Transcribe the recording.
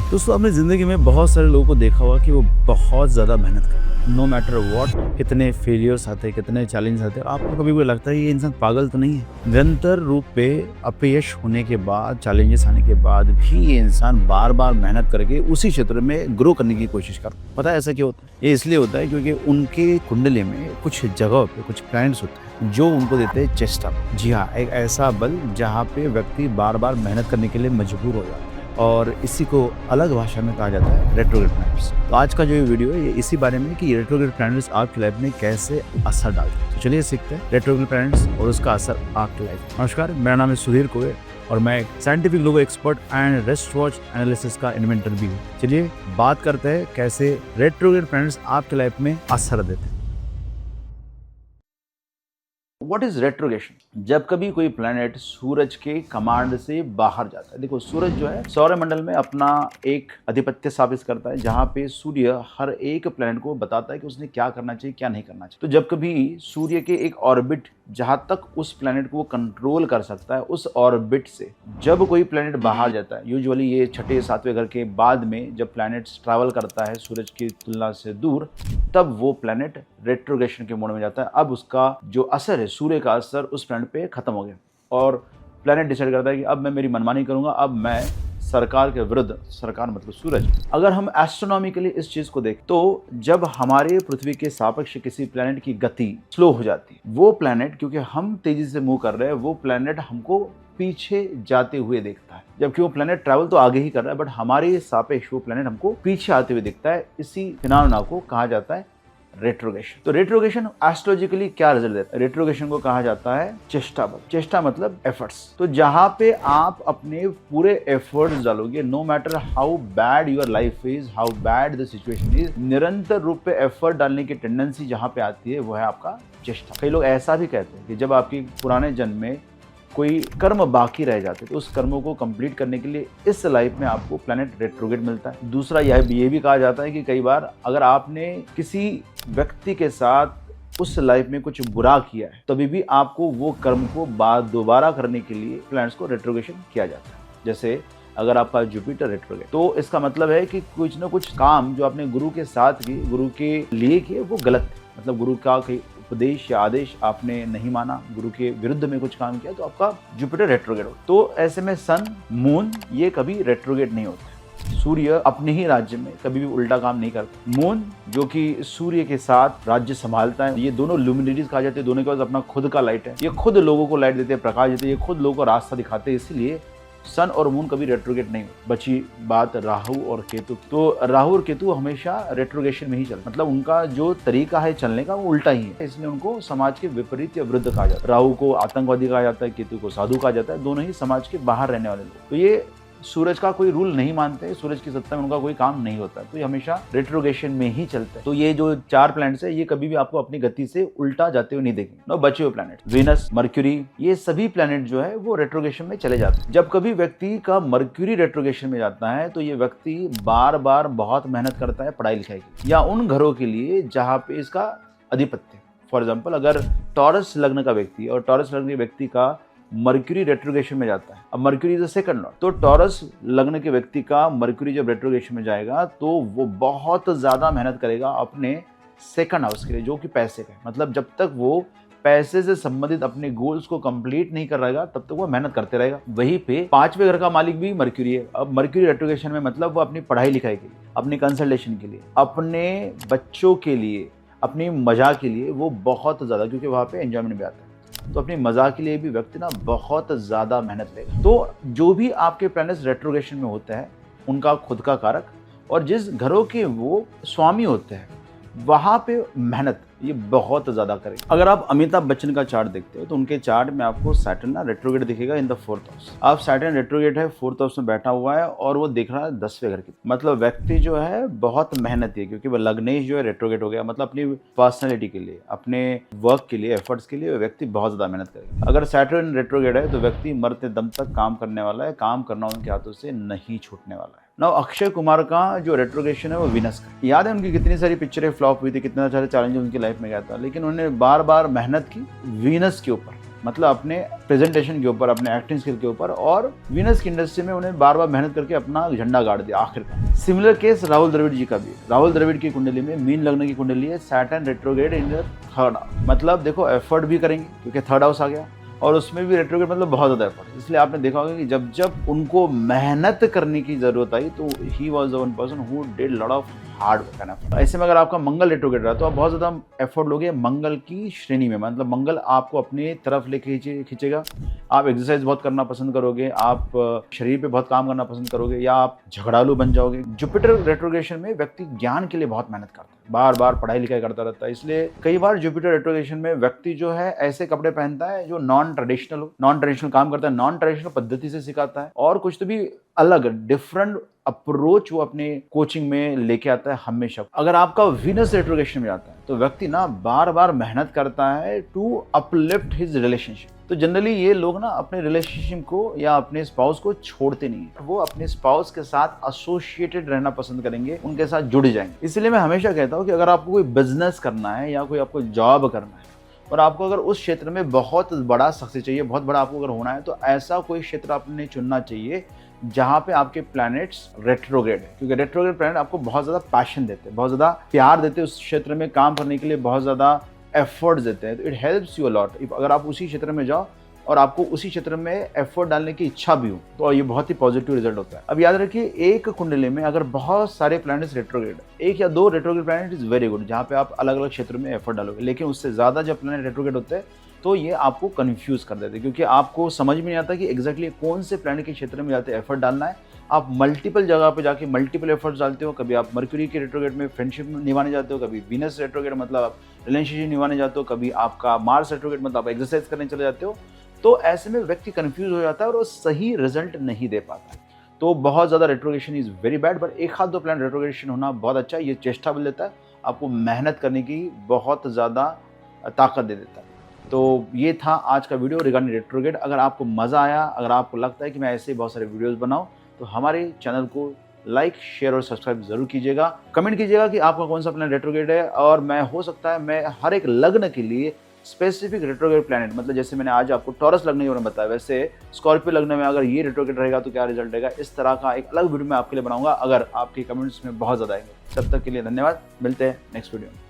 दोस्तों आपने ज़िंदगी में बहुत सारे लोगों को देखा होगा कि वो बहुत ज़्यादा मेहनत करते हैं, नो मैटर व्हाट। कितने फेलियर्स आते हैं, कितने चैलेंज आते हैं, आपको कभी भी लगता है ये इंसान पागल तो नहीं है। निरंतर रूप पे अपयश होने के बाद, चैलेंजेस आने के बाद भी ये इंसान बार बार मेहनत करके उसी क्षेत्र में ग्रो करने की कोशिश करता है। पता है ऐसा क्यों होता है? ये इसलिए होता है क्योंकि उनके कुंडली में कुछ जगह पे कुछ प्लैनेट्स होते हैं जो उनको देते हैं चेस्ट अप। जी हाँ, एक ऐसा बल जहाँ पे व्यक्ति बार बार मेहनत करने के लिए मजबूर हो जाता है और इसी को अलग भाषा में कहा जाता है रेट्रोग्रेड प्लैनेट्स। तो आज का जो ये वीडियो है ये इसी बारे में कि रेट्रोग्रेड प्लैनेट्स आपकी लाइफ में कैसे असर डालते हैं। तो चलिए सीखते हैं रेट्रोग्रेड प्लैनेट्स और उसका असर आपकी लाइफ। नमस्कार, मेरा नाम है सुधीर कुबेर और मैं एक scientific logo expert and rest watch analysis का इन्वेंटर भी हूँ। चलिए बात करते हैं कैसे रेट्रोग्रेड प्लैनेट्स आपकी लाइफ में असर देते हैं। What is retrogression? जब कभी कोई प्लैनेट सूरज के कमांड से बाहर जाता है। देखो, सूरज जो है सौरमंडल में अपना एक आधिपत्य साबित करता है, जहां पे सूर्य हर एक प्लैनेट को बताता है कि उसने क्या करना चाहिए, क्या नहीं करना चाहिए। तो जब कभी सूर्य के एक ऑर्बिट जहां तक उस प्लैनेट को वो कंट्रोल कर सकता है, उस ऑर्बिट से जब कोई प्लैनेट बाहर जाता है, यूजुअली ये छठे सातवें घर के बाद में जब प्लैनेट्स ट्रैवल करता है सूरज की तुलना से दूर, तब वो प्लैनेट रेट्रोगेशन के मोड में जाता है। अब उसका जो असर है, सूर्य का असर उस प्लैनेट पे खत्म हो गया और प्लैनेट डिसाइड करता है कि अब मैं मेरी मनमानी करूंगा, अब मैं सरकार के विरुद्ध, सरकार मतलब सूरज। अगर हम एस्ट्रोनॉमिकली इस चीज को देखें तो जब हमारे पृथ्वी के सापेक्ष किसी प्लैनेट की गति स्लो हो जाती है, वो प्लैनेट, क्योंकि हम तेजी से मूव कर रहे हैं, वो प्लैनेट हमको पीछे जाते हुए देखता है। जबकि वो प्लैनेट ट्रैवल तो आगे ही कर रहा है, बट हमारे सापेक्ष वो प्लैनेट हमको पीछे आते हुए दिखता है। इसी फिनोमेना को कहा जाता है रेट्रोगेशन। तो रेट्रोगेशन एस्ट्रोलॉजिकली क्या रिजल्ट देता है? रेट्रोगेशन को कहा जाता है चेष्टा बल। चेष्टा मतलब एफर्ट्स। तो जहां पे आप अपने पूरे एफर्ट्स डालोगे, no matter how bad your life is, how bad the situation is, निरंतर रूप पे एफर्ट डालने की टेंडेंसी जहां पे आती है वो है आपका चेष्टा। कई लोग ऐसा भी कहते हैं कि जब आपकी पुराने जन्म में कोई कर्म बाकी रह जाते तो उस कर्मों को कंप्लीट करने के लिए इस लाइफ में आपको प्लैनेट रेट्रोग्रेड मिलता है। दूसरा यह भी कहा जाता है कि कई बार अगर आपने किसी व्यक्ति के साथ उस लाइफ में कुछ बुरा किया है, तभी भी आपको वो कर्म को दोबारा करने के लिए प्लैनेट्स को रेट्रोगेशन किया जाता है। जैसे अगर आपका जुपिटर रेट्रोग्रेड, तो इसका मतलब है कि कुछ ना कुछ काम जो आपने गुरु के साथ किए, गुरु के लिए किए, वो गलत थे। मतलब गुरु का कोई उपदेश या आदेश आपने नहीं माना, गुरु के विरुद्ध में कुछ काम किया, तो आपका जुपिटर रेट्रोग्रेड हो। तो ऐसे में सन, मून ये कभी रेट्रोग्रेड नहीं होते। सूर्य अपने ही राज्य में कभी भी उल्टा काम नहीं करता। मून जो कि सूर्य के साथ राज्य संभालता है, ये दोनों लुमिनरीज कहा जाते हैं। दोनों के पास अपना खुद का लाइट है, ये खुद लोगों को लाइट देते हैं, प्रकाश देते हैं, ये खुद लोगों को रास्ता दिखाते हैं। इसीलिए सन और मून कभी रेट्रोगेट नहीं हो। बची बात राहु और केतु। तो राहु और केतु हमेशा रेट्रोगेशन में ही चलते, मतलब उनका जो तरीका है चलने का वो उल्टा ही है, इसलिए उनको समाज के विपरीत या विरुद्ध कहा जाता है। राहु को आतंकवादी कहा जाता है, केतु को साधु कहा जाता है, दोनों ही समाज के बाहर रहने वाले लोग। तो ये सूरज का कोई रूल नहीं मानते, सूरज की सत्ता में उनका कोई काम नहीं होता, तो ये हमेशा रेट्रोगेशन में ही चलता है। तो ये जो चार प्लैनेट्स है, ये कभी भी आपको अपनी गति से उल्टा जाते हुए नहीं देखेंगे। नो, बचे हुए प्लैनेट वीनस, मर्क्यूरी, ये सभी प्लैनेट जो है वो रेट्रोगेशन में चले जाते हैं। जब कभी व्यक्ति का मर्क्यूरी रेट्रोगेशन में जाता है तो ये व्यक्ति बार बार बहुत मेहनत करता है पढ़ाई लिखाई की या उन घरों के लिए जहाँ पे इसका अधिपत्य। फॉर एग्जाम्पल, अगर टॉरस लग्न का व्यक्ति और टॉरस लग्न के व्यक्ति का मर्क्यूरी रेट्रोगेशन में जाता है, अब mercury is the second Lord, तो टॉरस लग्न के व्यक्ति का मर्क्यूरी जब रेट्रोगेशन में जाएगा तो वो बहुत ज्यादा मेहनत करेगा अपने सेकंड हाउस के लिए, जो कि पैसे का है। मतलब जब तक वो पैसे से संबंधित अपने गोल्स को कंप्लीट नहीं कर रहेगा तब तक वो मेहनत करते रहेगा। वहीं पे पांचवें घर का मालिक भी मर्क्यूरी है। अब मर्क्यूरी रेट्रोगेशन में मतलब वो अपनी पढ़ाई लिखाई के लिए, अपनी कंसल्टेशन के लिए, अपने बच्चों के लिए, अपनी मजा के लिए वो बहुत ज्यादा, क्योंकि वहां पे एंजॉयमेंट भी आता है, तो अपनी मजाक के लिए भी व्यक्ति ना बहुत ज्यादा मेहनत लेगा। तो जो भी आपके प्लैनेट्स रेट्रोगेशन में होते हैं उनका खुद का कारक और जिस घरों के वो स्वामी होते हैं वहां पे मेहनत ये बहुत ज्यादा करेगा। अगर आप अमिताभ बच्चन का चार्ट देखते हो तो उनके चार्ट में आपको सैटर्न ना रेट्रोगेट दिखेगा इन द 4th हाउस। आप सैटर्न रेट्रोगेट है 4th हाउस में बैठा हुआ है और वो देख रहा है 10वें घर की। मतलब व्यक्ति जो है बहुत मेहनती है, क्योंकि वो लग्नेश जो है रेट्रोगेट हो गया। मतलब अपनी पर्सनैलिटी के लिए, अपने वर्क के लिए, एफर्ट्स के लिए व्यक्ति बहुत ज्यादा मेहनत करेगा। अगर सैटर्न रेट्रोगेट है तो व्यक्ति मरते दम तक काम करने वाला है, काम करना उनके हाथों से नहीं छूटने वाला है। ना अक्षय कुमार का जो रेट्रोगेशन है वो वीनस का। याद है उनकी कितनी सारी पिक्चरें फ्लॉप हुई थी, कितने सारे चैलेंज उनकी लाइफ में गया था, लेकिन उन्होंने बार बार मेहनत की वीनस के ऊपर। मतलब अपने प्रेजेंटेशन के ऊपर, अपने एक्टिंग स्किल के ऊपर, और वीनस की इंडस्ट्री में उन्हें बार बार मेहनत करके अपना झंडा गाड़ दिया आखिरकार। सिमिलर केस राहुल द्रविड़ जी का भी। राहुल द्रविड़ की कुंडली में मीन लग्न की कुंडली है, Saturn retrograde in the third house. मतलब देखो एफर्ट भी करेंगे क्योंकि थर्ड हाउस आ गया, और उसमें भी रेट्रोग्रेड मतलब बहुत ज़्यादा एफर्ट। इसलिए आपने देखा होगा कि जब जब उनको मेहनत करने की जरूरत आई तो he was the one person who did lot of hard work. ऐसे में अगर आपका मंगल रेट्रोग्रेड रहा तो आप बहुत ज़्यादा एफर्ट लोगे मंगल की श्रेणी में, मतलब मंगल आपको अपनी तरफ लेके खींचेगा। आप एक्सरसाइज बहुत करना पसंद करोगे, आप शरीर पे बहुत काम करना पसंद करोगे, या आप झगड़ालू बन जाओगे। जुपिटर रेट्रोग्रेशन में व्यक्ति ज्ञान के लिए बहुत मेहनत करता है, बार बार पढ़ाई लिखाई करता रहता है। इसलिए कई बार जुपिटर रेट्रोग्रेशन में व्यक्ति जो है ऐसे कपड़े पहनता है जो नॉन ट्रेडिशनल हो, नॉन ट्रेडिशनल काम करता है, नॉन ट्रेडिशनल पद्धति से सिखाता है, और कुछ तो भी अलग डिफरेंट अप्रोच वो अपने कोचिंग में लेके आता है हमेशा। अगर आपका वीनस रेट्रोग्रेशन में आता है तो व्यक्ति ना बार बार मेहनत करता है टू अपलिफ्ट हिज रिलेशनशिप। तो जनरली ये लोग ना अपने रिलेशनशिप को या अपने स्पाउस को छोड़ते नहीं है, वो अपने स्पाउस के साथ एसोसिएटेड रहना पसंद करेंगे, उनके साथ जुड़ जाएंगे। इसलिए मैं हमेशा कहता हूँ कि अगर आपको कोई बिजनेस करना है या कोई आपको जॉब करना है और आपको अगर उस क्षेत्र में बहुत बड़ा सक्सेस चाहिए, बहुत बड़ा आपको अगर होना है, तो ऐसा कोई क्षेत्र आपने चुनना चाहिए जहाँ पे आपके प्लैनेट्स रेट्रोग्रेड है। क्योंकि रेट्रोग्रेड प्लैनेट आपको बहुत ज़्यादा पैशन देते हैं, बहुत ज़्यादा प्यार देते हैं, उस क्षेत्र में काम करने के लिए बहुत ज़्यादा एफर्ट्स देते हैं। तो it helps you a lot. अगर आप उसी क्षेत्र में जाओ और आपको उसी क्षेत्र में एफर्ट डालने की इच्छा भी हो तो ये बहुत ही पॉजिटिव रिजल्ट होता है। अब याद रखिए, एक कुंडली में अगर बहुत सारे प्लैनेट्स रेट्रोग्रेड, एक या दो retrograde planet is very good, जहाँ पे आप अलग अलग क्षेत्र में एफर्ट डालोगे। लेकिन उससे ज़्यादा जब प्लैनेट रेट्रोग्रेड होते हैं तो ये आपको कंफ्यूज कर देते हैं, क्योंकि आपको समझ में नहीं आता कि एग्जैक्टली कौन से प्लैनेट के क्षेत्र में जाते एफर्ट डालना है। आप मल्टीपल जगह पे जाके मल्टीपल एफर्ट्स डालते हो। कभी आप मर्क्यूरी के रेट्रोग्रेड में फ्रेंडशिप निभाने जाते हो, कभी वीनस रेट्रोग्रेड मतलब आप रिलेशनशिप निभाने जाते हो, कभी आपका मार्स रेट्रोग्रेड मतलब आप एक्सरसाइज करने चले जाते हो। तो ऐसे में व्यक्ति कंफ्यूज हो जाता है और वो सही रिजल्ट नहीं दे पाता। तो बहुत ज़्यादा retrogression is very bad, but एक हाथ दो प्लैनेट रेट्रोग्रेशन होना बहुत अच्छा है। ये चेष्टा बल देता है, आपको मेहनत करने की बहुत ज़्यादा ताकत दे देता है। तो ये था आज का वीडियो रिगार्डिंग रेट्रोग्रेड। अगर आपको मज़ा आया, अगर आपको लगता है कि मैं ऐसे बहुत सारे वीडियोस बनाऊं, तो हमारे चैनल को लाइक, शेयर और सब्सक्राइब जरूर कीजिएगा। कमेंट कीजिएगा कि आपका कौन सा प्लैनेट रेट्रोग्रेड है, और मैं हो सकता है मैं हर एक लग्न के लिए स्पेसिफिक रेट्रोग्रेड प्लैनेट, मतलब जैसे मैंने आज आपको टॉरस लग्न के बारे में बताया, वैसे स्कॉर्पियो लग्न में अगर ये रेट्रोग्रेड रहेगा तो क्या रिजल्ट रहेगा, इस तरह का एक अलग वीडियो मैं आपके लिए बनाऊंगा अगर आपके कमेंट्स में बहुत ज़्यादा आएंगे। तब तक के लिए धन्यवाद, मिलते हैं नेक्स्ट वीडियो में।